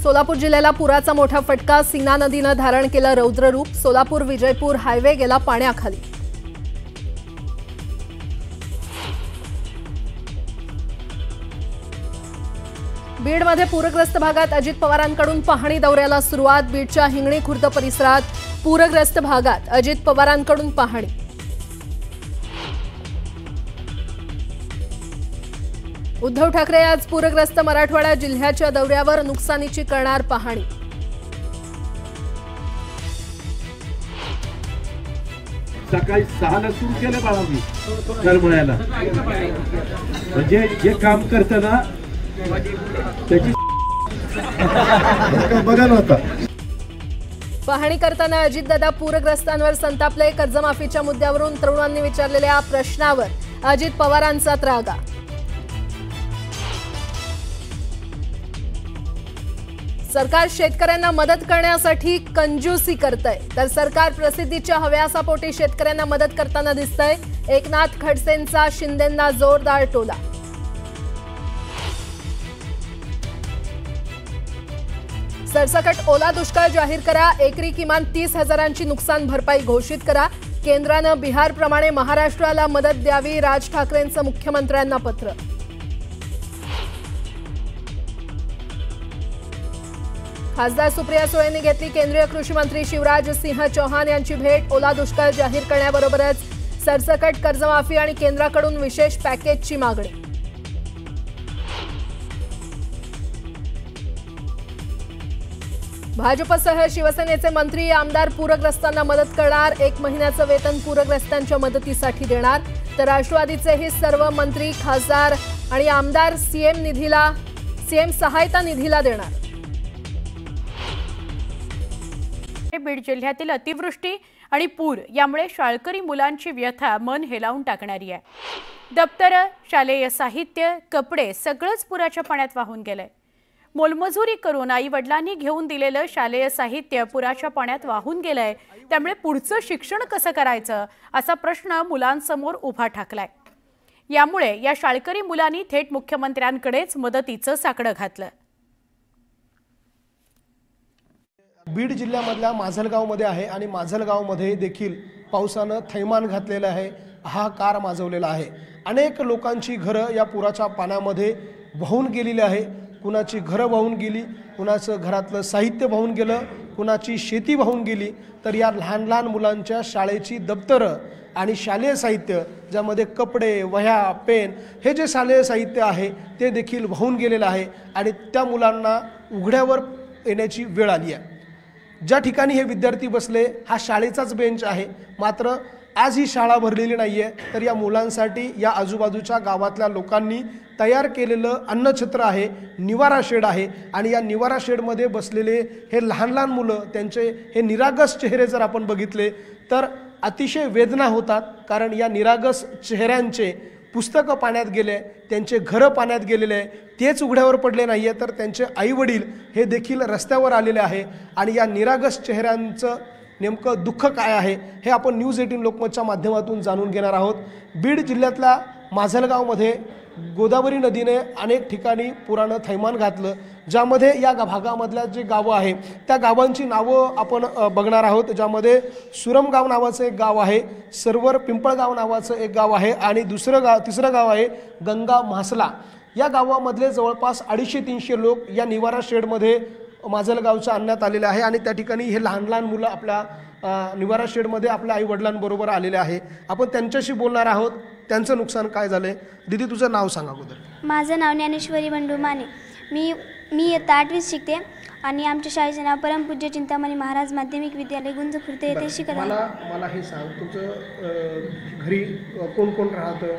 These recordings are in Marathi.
सोलापूर जिल्ह्याला पुराचा मोठा फटका। सीना नदीने धारण केलं रौद्ररूप। सोलापूर विजयपूर हायवे गेला पाण्याखाली। बीडमध्ये पूरग्रस्त भागात अजित पवारांकडून पाहणी दौऱ्याला सुरुवात। बीडच्या हिंगणी खुर्द परिसरात पूरग्रस्त भागात अजित पवारांकडून पाहणी। उद्धव ठाकरे आज पूरग्रस्त मराठवाडा जिल्ह्याच्या दौऱ्यावर नुकसानीची करणार पाहणी। सकाळी 6ला सुरू केलं बाळा मी करमळ्याला, म्हणजे जे काम करतं ना त्याची बघा नव्हता। पाहणी करताना अजितदादा पूरग्रस्तांवर संतापले। कर्जमाफीच्या मुद्द्यावरून तरुणांनी विचारलेल्या प्रश्नावर अजित पवारांचा त्रागा। सरकार शेतकऱ्यांना मदत करण्यासाठी कंजूसी करतंय, तर सरकार प्रसिद्धीच्या हव्यासापोटी शेतकऱ्यांना मदत करताना दिसतंय। एकनाथ खडसेंचा शिंदेंना जोरदार टोला। सरसकट ओला दुष्काळ जाहीर करा। एकरी किमान 30,000ची नुकसान भरपाई घोषित करा। केंद्रानं बिहारप्रमाणे महाराष्ट्राला मदत द्यावी। राज ठाकरेंचं मुख्यमंत्र्यांना पत्र। खासदार सुप्रिया सुळेंनी घेतली केंद्रीय कृषी मंत्री शिवराज सिंह चौहान यांची भेट। ओला दुष्काळ जाहीर करण्याबरोबरच सरसकट कर्जमाफी आणि केंद्राकडून विशेष पॅकेजची मागणी। भाजपसह शिवसेनेचे मंत्री आमदार पूरग्रस्तांना मदत करणार। 1 महिन्याचं वेतन पूरग्रस्तांच्या मदतीसाठी देणार, तर राष्ट्रवादीचेही सर्व मंत्री खासदार आणि आमदार सीएम सहायता निधीला देणार। बीड जिल्ह्यातील अतिवृष्टी आणि पूर यामुळे शाळकरी मुलांची व्यथा मन हेलावून टाकणारी आहे। दप्तर, शालेय साहित्य, कपडे सगळंच पुराच्या पाण्यात वाहून गेलंय। मोलमजुरी करून आई वडिलांनी घेऊन दिलेलं शालेय साहित्य पुराच्या पाण्यात वाहून गेलंय। त्यामुळे पुढचं शिक्षण कसं करायचं असा प्रश्न मुलांसमोर उभा ठाकलाय। यामुळे या शाळकरी मुलांनी थेट मुख्यमंत्र्यांकडेच मदतीचं साकडं घातलं। बीड जिल्ह्यामधल्या माजलगावमध्ये आहे आणि माजलगावमध्ये देखील पावसानं थैमान घातलेलं आहे, हाहाकार माजवलेला आहे। अनेक लोकांची घरं या पुराच्या पाण्यामध्ये वाहून गेलेली आहे। कुणाची घरं वाहून गेली, कुणाचं घरातलं साहित्य वाहून गेलं, कुणाची शेती वाहून गेली, तर या लहान लहान मुलांच्या शाळेची दप्तरं आणि शालेय साहित्य ज्यामध्ये कपडे, वह्या, पेन हे जे शालेय साहित्य आहे ते देखील वाहून गेलेलं आहे आणि त्या मुलांना उघड्यावर येण्याची वेळ आली आहे। ज्या ठिकाणी हे विद्यार्थी बसले हा शाळेचाच बेंच आहे, मात्र आज ही शाळा भरलेली नाही आहे, तर या मुलांसाठी या आजूबाजूच्या गावातल्या लोकांनी तयार केलेलं अन्नछत्र आहे, निवारा शेड आहे आणि या निवारा शेडमध्ये बसलेले हे लहान लहान मुलं, त्यांचे हे निरागस चेहरे जर आपण बघितले तर अतिशय वेदना होतात। कारण या निरागस चेहऱ्यांचे पुस्तकं पाण्यात गेले, त्यांचे घरं पाण्यात गेलेले आहे, तेच उघड्यावर पडले नाही आहे, तर त्यांचे आईवडील हे देखील रस्त्यावर आलेले आहे आणि या निरागस चेहऱ्यांचं नेमकं दुःख काय आहे हे आपण न्यूज 18 लोकमतच्या माध्यमातून जाणून घेणार आहोत। बीड जिल्ह्यातल्या माजलगावमध्ये गोदावरी नदीने अनेक ठिकाणी पुरानं थैमान घातलं, ज्यामध्ये या भागामधल्या जे गावं आहे त्या गावांची नावं आपण बघणार आहोत। ज्यामध्ये सुरमगाव नावाचं एक गाव आहे, सरवर पिंपळगाव नावाचं एक गाव आहे आणि तिसरं गाव आहे गंगा म्हासला। या गावामधले जवळपास 250-300 लोक या निवारा शेडमध्ये माजलगावच्या आणण्यात आलेले आहे आणि त्या ठिकाणी हे लहान लहान मुलं आपल्या निवारा शेडमध्ये आपल्या आई वडिलांबरोबर आलेले आहे। आपण त्यांच्याशी बोलणार आहोत, त्यांचं नुकसान काय झालंय। दीदी तुझं नाव सांगा अगोदर। माझं नाव ज्ञानेश्वरी बंडू माने। मी इयत्ता 8वीत शिकते आणि आमच्या शाळेचे नाव परमपूज्य चिंतामणी महाराज माध्यमिक विद्यालय गुंज खुर्द येथे शिकत आहे। मला हे सांग, तुझं घरी कोण कोण राहतं?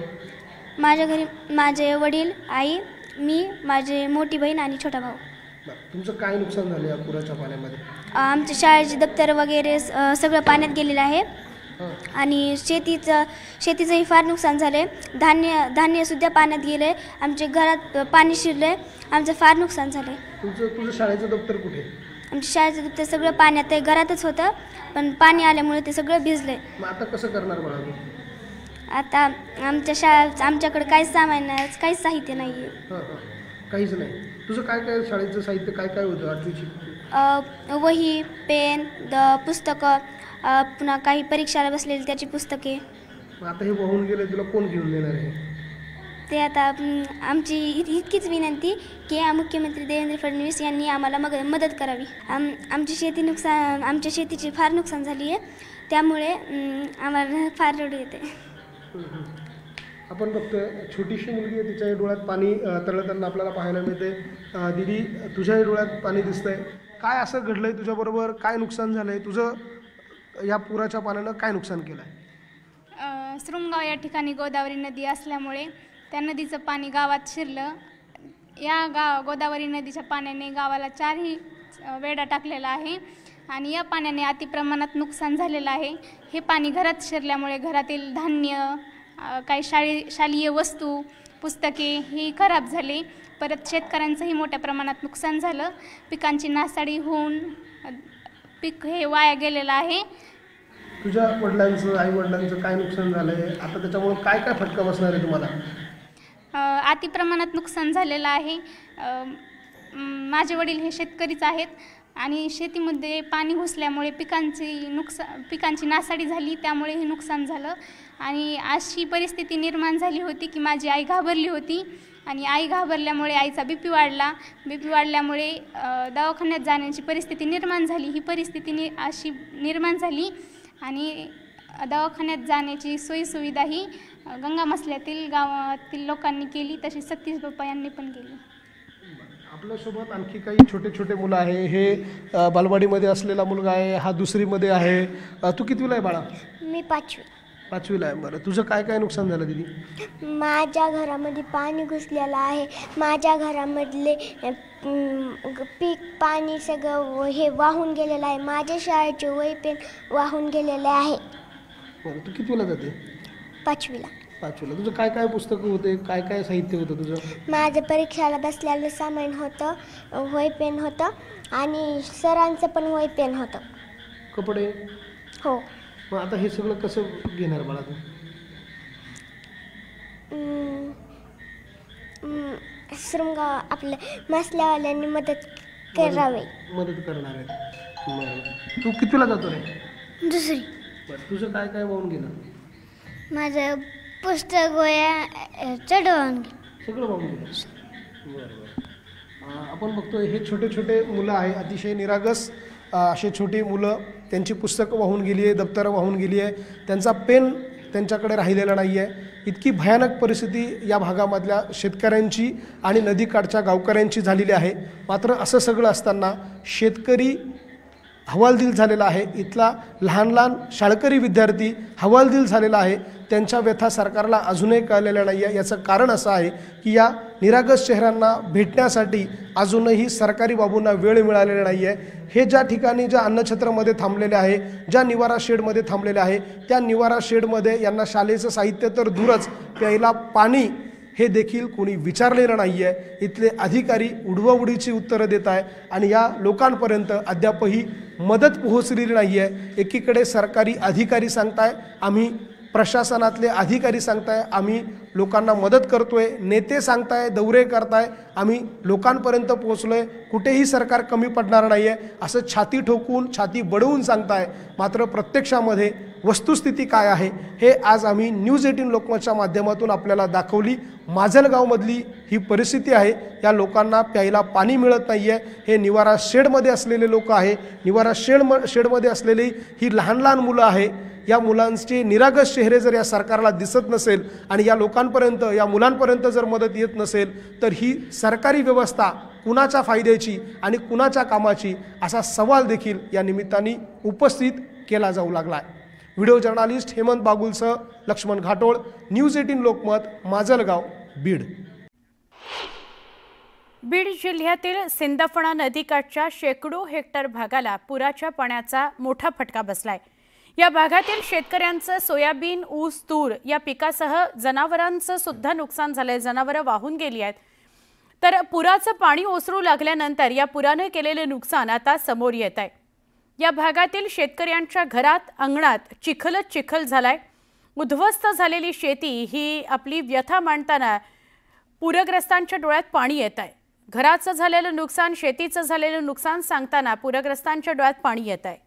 माझ्या घरी माझे वडील, आई, मी, माझे मोठी बहीण आणि छोटा भाऊ। तुमचं काय नुकसान झालं या पुराच्या पाण्यामध्ये? आमच्या शाळेचे दप्तर वगैरे सगळं पाण्यात गेलेलं आहे आणि शेतीचंही फार नुकसान झाले। धान्यसुद्धा पाण्यात गेले, आमच्या घरात पाणी शिरले, आमचं फार नुकसान झाले। तुझं शाळेचं दप्तर कुठे? आमच्या शाळेचं दप्तर सगळं पाण्यात आहे, घरातच होतं पण पाणी आल्यामुळे ते सगळं भिजले। मग आता कसं करणार बाळा? आता आमच्याकडे काहीच साहित्य नाही आहे। काहीच नाही. तुझं काय काय शाळेचं साहित्य काय काय होतं 8वीची? वही, पेन, पुस्तकं, पुन्हा काही परीक्षाला बसलेली त्याची पुस्तके. मग आता हे वाहून गेलं, तुला कोण घेऊन देणार आहे? ते आता आमची इतकीच विनंती की मुख्यमंत्री देवेंद्र फडणवीस यांनी आम्हाला मदत करावी. आमच्या शेतीची फार नुकसान झाली आहे, त्यामुळे आम्हाला फार रडू येते. आपण बघतोय छोटीशी मुलगी आहे, तिच्याही डोळ्यात पाणी तरळताना आपल्याला पाहायला मिळते. दीदी, तुझ्याही डोळ्यात पाणी दिसतंय. काय असं घडलंय तुझ्याबरोबर? काय नुकसान झालंय तुझं? या पुराच्या पाण्यानं काय नुकसान केलं आहे? श्रुंगाव या ठिकाणी गोदावरी नदी असल्यामुळे त्या नदीचं पाणी गावात शिरलं. या गोदावरी नदीच्या पाण्याने गावाला 4ही वेढा टाकलेला आहे आणि या पाण्याने अतिप्रमाणात नुकसान झालेलं आहे. हे पाणी घरात शिरल्यामुळे घरातील धान्य, काही शालेय वस्तू, पुस्तके ही खराब झाली. परत शेतकऱ्यांचंही मोठ्या प्रमाणात नुकसान झालं. पिकांची नासाडी होऊन पीक हे वाया गेलेलं आहे. तुझ्या वडिलांचं, आई वडिलांचं काय नुकसान झालंय? आता त्याच्यामुळे काय काय फटका बसणार आहे तुम्हाला? अतिप्रमाणात नुकसान झालेलं आहे. माझे वडील हे शेतकरीच आहेत आणि शेतीमध्ये पाणी घुसल्यामुळे पिकांची नासाडी झाली, त्यामुळे हे नुकसान झालं. आणि अशी परिस्थिती निर्माण झाली होती की माझी आई घाबरली होती आणि आई घाबरल्यामुळे आईचा BP वाढला. BP वाढल्यामुळे दवाखान्यात जाण्याची परिस्थिती निर्माण झाली. ही परिस्थिती अशी निर्माण झाली आणि दवाखान्यात जाण्याची सोयीसुविधाही गंगामसल्यातील गावातील लोकांनी केली, तशी सतीश बाप्पा यांनी पण केली. आपल्यासोबत आणखी काही छोटे छोटे मुलं आहे. हे बालवाडीमध्ये असलेला मुलगा आहे, हा 2रीमध्ये आहे. तू कितवीला आहे बाळा? मी 5वीला आहे. बरं, तुझं काय काय नुकसान झालं दीदी? माझ्या घरामध्ये पाणी घुसलेलं आहे. माझ्या घरामधले पीक, पाणी सगळं हे वाहून गेलेलं आहे. माझ्या शाळेचे वही पेन वाहून गेलेले आहे. बरं, तू कितवीला जाते? 5वीला. तुझं काय काय पुस्तकं होते, काय काय साहित्य होतं तुझं? माझं परीक्षाला बसलेलं सामान होतं, वही पेन होतं आणि सरांचं पण वही पेन होतं. कपडे? हो. मग आता हे सगळं कसं घेणार बाळा तू? श्रुंगाव आपल्या मसल्यावाल्यांनी मदत करावी. मदत करणार आहे. तू कितीला जातो रे? 2री. बरं, तुझं काय काय वाहून गेलं? माझं पुस्तक, वह्या चढवून सगळं वाहून गेलं. बरं. आपण बघतोय हे छोटे छोटे मुलं आहे, अतिशय निरागस असे छोटी मुलं. त्यांची पुस्तकं वाहून गेली आहे, दप्तरं वाहून गेली आहे, त्यांचा पेन त्यांच्याकडे राहिलेला नाही आहे. इतकी भयानक परिस्थिती या भागामधल्या शेतकऱ्यांची आणि नदीकाठच्या गावकऱ्यांची झालेली आहे. मात्र असं सगळं असताना शेतकरी हवालदिल झालेला आहे. इथला लहान लहान शाळकरी विद्यार्थी हवालदिल झालेला आहे. त्यांच्या व्यथा सरकारला अजूनही कळलेल्या नाही आहे. याचं कारण असं आहे की या निरागस चेहऱ्यांना भेटण्यासाठी अजूनही सरकारी बाबूंना वेळ मिळालेला नाही आहे. हे ज्या ठिकाणी ज्या अन्नछत्रमध्ये थांबलेले आहे, ज्या निवारा शेडमध्ये थांबलेले आहे, त्या निवारा शेडमध्ये यांना शालेचं साहित्य तर दूरच, प्यायला पाणी हे देखील कोणी विचारलेलं नाही आहे. इथले अधिकारी उडवाउडीची उत्तरं देत आहे आणि या लोकांपर्यंत अद्यापही मदत पोहोचलेली नाही आहे. एकीकडे सरकारी अधिकारी सांगताय, आम्ही प्रशासनातले अधिकारी सांगताय आम्ही लोकांना मदत करतोय, नेते सांगताय दौरे करताय आम्ही लोकांपर्यंत पोहोचलोय, कुठेही सरकार कमी पडणार नाही आहे असं छाती ठोकून छाती बडवून सांगताय. मात्र प्रत्यक्षामध्ये वस्तुस्थिती काय आहे हे आज आम्ही न्यूज 18 लोकमतच्या माध्यमातून आपल्याला दाखवली. माजलगावमधली ही परिस्थिती आहे. या लोकांना प्यायला पाणी मिळत नाही आहे. हे निवारा शेडमध्ये असलेले लोक आहे. निवारा शेडमध्ये असलेली ही लहान लहान मुलं आहे. या मुलांचे निरागस चेहरे जर या सरकारला दिसत नसेल आणि या लोकांपर्यंत, या मुलांपर्यंत जर मदत येत नसेल तर ही सरकारी व्यवस्था कुणाच्या फायद्याची आणि कुणाच्या कामाची असा सवाल देखील या निमित्ताने उपस्थित केला जाऊ लागला आहे. व्हिडिओ जर्नलिस्ट हेमंत बागुलसह लक्ष्मण घाटोळ, न्यूज 18 लोकमत, माजलगाव, बीड. बीड जिल्ह्यातील सिंदफणा नदीकाठच्या शेकडो हेक्टर भागाला पुराच्या पाण्याचा मोठा फटका बसलाय. या भागातील शेतकऱ्यांचं सोयाबीन, ऊस, तूर या पिकासह जनावरांचं सुद्धा नुकसान झालंय. जनावरं वाहून गेली आहेत. तर पुराचं पाणी ओसरू लागल्यानंतर या पुराने केलेले नुकसान आता समोर येत आहे. या भागातील शेतकऱ्यांच्या घरात, अंगणात चिखलच चिखल झालाय. उद्ध्वस्त झालेली शेती ही आपली व्यथा मांडताना पूरग्रस्तांच्या डोळ्यात पाणी येत आहे. घराचं झालेलं नुकसान, शेतीचं झालेलं नुकसान सांगताना पूरग्रस्तांच्या डोळ्यात पाणी येत आहे.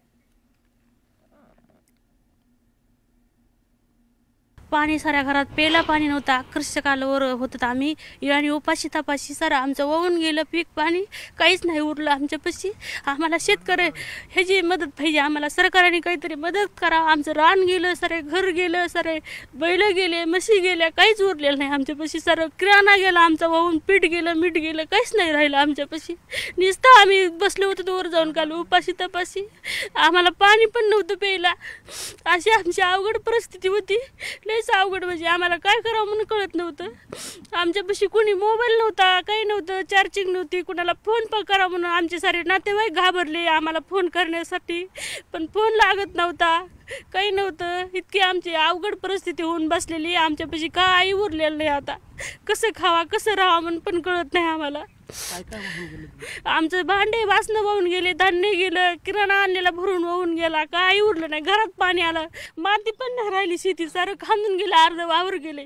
पाणी साऱ्या घरात, प्यायला पाणी नव्हता, अक्षरशः कालावर होत होतं. आम्ही आणि उपाशी तापाशी सारं आमचं वाहून गेलं पीक पाणी, काहीच नाही उरलं आमच्यापाशी. आम्हाला शेतकरी ह्याची मदत पाहिजे, आम्हाला सरकारने काहीतरी मदत करा. आमचं रान गेलं, सारे घर गेलं, सारे बैल गेले, म्हशी गेल्या, काहीच उरलेलं नाही आमच्यापाशी. सारं किराणा गेला आमचा वाहून, पीठ गेलं, मीठ गेलं, काहीच नाही राहिलं आमच्यापाशी. नुसतं आम्ही बसलो होतो वर जाऊन काल उपाशी तापाशी. आम्हाला पाणी पण नव्हतं प्यायला. अशी आमची अवघड परिस्थिती होती. अवघड म्हणजे आम्हाला काय करावं म्हणून कळत नव्हतं. आमच्यापाशी कोणी मोबाईल नव्हता, काही नव्हतं, चार्जिंग नव्हती, कुणाला फोन पण करा म्हणून आमचे सारे नातेवाईक घाबरले आम्हाला फोन करण्यासाठी, पण फोन लागत नव्हता, काही नव्हतं. इतकी आमची अवघड परिस्थिती होऊन बसलेली. आमच्यापाशी काही उरलेलं नाही. आता कसं खावा कसं राहावं म्हणून पण कळत नाही आम्हाला. आमचं भांडे वासनं वाहून गेले, धान्य गेलं, किराणा आणलेला भरून वाहून गेला, काही उरलं नाही. घरात पाणी आलं, माती पण नाही राहिली, शेती सारं खांदून गेलं, अर्ध वावर गेले,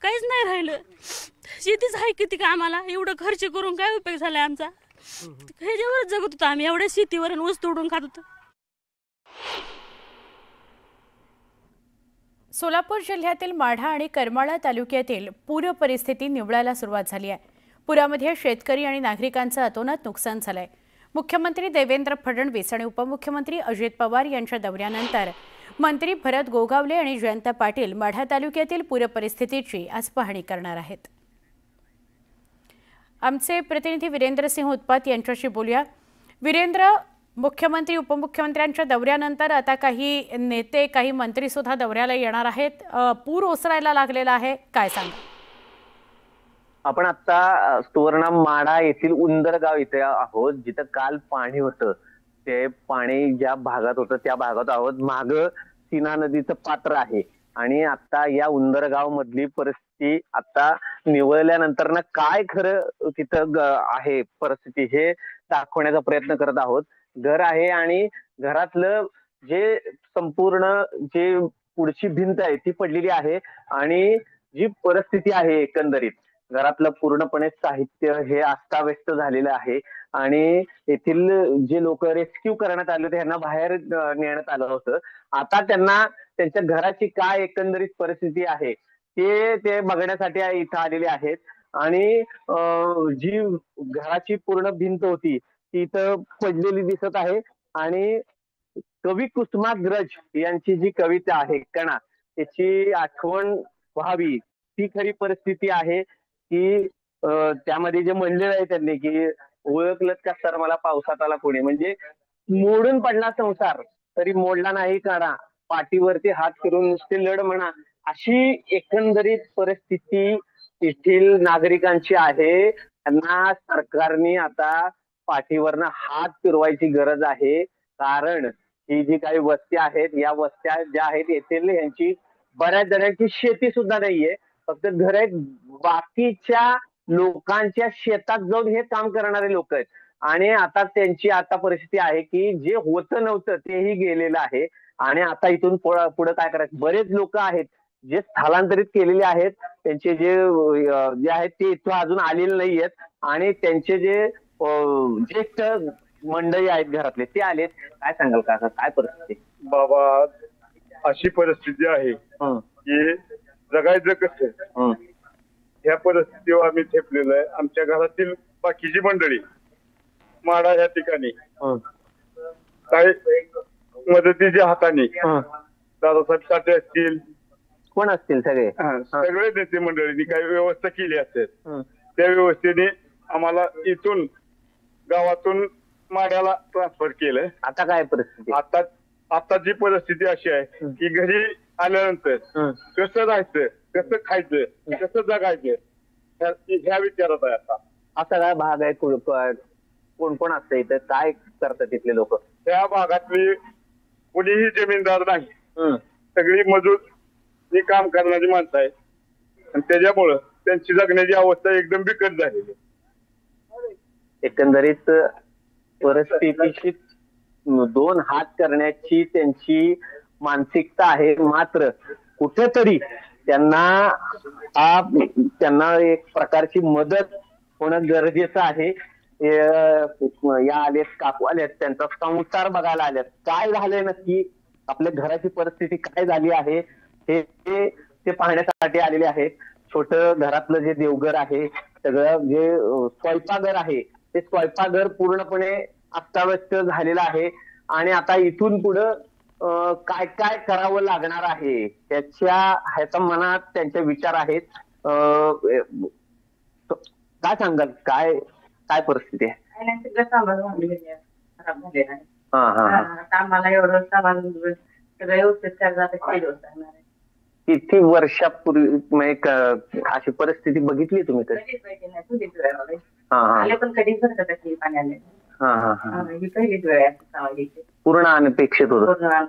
काहीच नाही राहिलं. शेतीच आहे किती का आम्हाला, एवढं खर्च करून काय उपयोग झालाय आमचा. ह्याच्यावरच जगत होतो आम्ही, एवढ्या शेतीवर ऊस तोडून खात होतो. सोलापूर जिल्ह्यातील माढा आणि करमाळा तालुक्यातील पूर परिस्थिती निवळायला सुरुवात झाली आहे. पुरामध्ये शेतकरी आणि नागरिकांचं अतोनात नुकसान झालंय. मुख्यमंत्री देवेंद्र फडणवीस आणि उपमुख्यमंत्री अजित पवार यांच्या दौऱ्यानंतर मंत्री भरत गोगावले आणि जयंत पाटील माढा तालुक्यातील पूर परिस्थितीची आज पाहणी करणार आहेत. आमचे प्रतिनिधी वीरेंद्र सिंह उत्पात यांच्याशी बोलूया. वीरेंद्र, मुख्यमंत्री उपमुख्यमंत्र्यांच्या दौऱ्यानंतर आता काही नेते, काही मंत्री सुद्धा दौऱ्याला येणार आहेत. पूर ओसरायला लागलेला आहे, काय सांगा? आपण आता सुवर्ण माढा येथील उंदरगाव इथे आहोत, जिथं काल पाणी होतं. ते पाणी ज्या भागात होतं त्या भागात आहोत. माग सीना नदीचं पात्र आहे आणि आता या उंदरगाव मधली परिस्थिती आता निवळल्यानंतर ना काय खरं तिथं आहे परिस्थिती हे दाखवण्याचा प्रयत्न करत आहोत. घर आहे आणि घरातलं जे संपूर्ण जे पुढची भिंत आहे ती पडलेली आहे आणि जी परिस्थिती आहे एकंदरीत घरातलं पूर्णपणे साहित्य हे अस्ताव्यस्त झालेलं आहे आणि येथील जे लोक रेस्क्यू करण्यात आले होते त्यांना बाहेर नेण्यात आलं होतं. आता त्यांना त्यांच्या घराची काय एकंदरीत परिस्थिती आहे ते बघण्यासाठी इथं आलेले आहेत आणि जी घराची पूर्ण भिंत होती ती इथं पडलेली दिसत आहे आणि कवी कुसुमाग्रज यांची जी कविता आहे कणा त्याची आठवण व्हावी ती खरी परिस्थिती आहे की त्यामध्ये जे म्हणलेलं आहे त्यांनी की ओळखलंच का सर मला पावसात आला कोणी, म्हणजे मोडून पडला संसार तरी मोडला नाही काढा, पाठीवरती हात फिरून नुसते लढ म्हणा, अशी एकंदरीत परिस्थिती येथील नागरिकांची आहे. त्यांना सरकारने आता पाठीवरनं हात फिरवायची गरज आहे. कारण ही जी काही वस्त्या आहेत या वस्त्या ज्या आहेत येथील यांची बऱ्याच जणांची शेती सुद्धा नाहीये, फक्त घर आहेत. बाकीच्या लोकांच्या शेतात जाऊन हे काम करणारे लोक आहेत आणि आता त्यांची आता परिस्थिती आहे की जे होतं नव्हतं तेही गेलेलं आहे आणि आता इथून पुढे काय करायचं. बरेच लोक आहेत जे स्थलांतरित केलेले आहेत, त्यांचे जे आहेत ते इथं अजून आलेले नाहीयेत आणि त्यांचे जे ज्येष्ठ मंडळी आहेत घरातले ते आलेत. काय सांगाल का, काय परिस्थिती? बाबा अशी परिस्थिती आहे की जगायचं कसं ह्या परिस्थितीवर आम्ही ठेपलेलो आहे. आमच्या घरातील बाकीची मंडळी माडा या ठिकाणी काही मदतीच्या हाताने दादासाहेब साठे असतील, कोण असतील सगळे सगळे नेते मंडळींनी काही व्यवस्था केली असेल त्या व्यवस्थेने आम्हाला इथून गावातून माड्याला ट्रान्सफर केलं. आता काय परिस्थिती? आताची परिस्थिती अशी आहे की घरी आल्यानंतर कसं राहायचं, कसं खायचं, कसं जगायचं ह्या विचारात आहे. आता असा काय भाग आहे, कोण कोण असतं इथं, काय करतात तिथले लोक? त्या भागातली कोणीही जमीनदार नाही, सगळी मजूर ही काम करणारी माणसं आहेत आणि त्याच्यामुळं त्यांची जगण्याची अवस्था एकदम बिकट झालेली. एकंदरीत परिस्थितीशी दोन हात करण्याची त्यांची मानसिकता आहे, मात्र कुठेतरी त्यांना एक प्रकारची मदत होणं गरजेचं आहे. या आलेत, काकू आलेत, त्यांचा संसार बघायला आलेत. काय झालंय नक्की, आपल्या घराची परिस्थिती काय झाली आहे ते पाहण्यासाठी आलेले आहेत. छोटं घरातलं जे देवघर आहे, सगळं जे स्वयंपाकघर आहे, ते स्वयंपाकघर पूर्णपणे अस्ताव्यस्त झालेलं आहे. आणि आता इथून पुढं काय काय करावं लागणार आहे ह्याच्या मनात त्यांचे विचार आहेत. काय सांगाल, काय काय परिस्थिती आहे? सगळं सामान खराब झालेलं आहे. आम्हाला एवढं सामान सगळं व्यवस्थित करणार. किती वर्षापूर्वी अशी परिस्थिती बघितली तुम्ही कधी? पण कधी भरत पाण्याने. हा हा हा, ही पहिलीच वेळ आहे. पूर्ण अनपेक्षित होतं.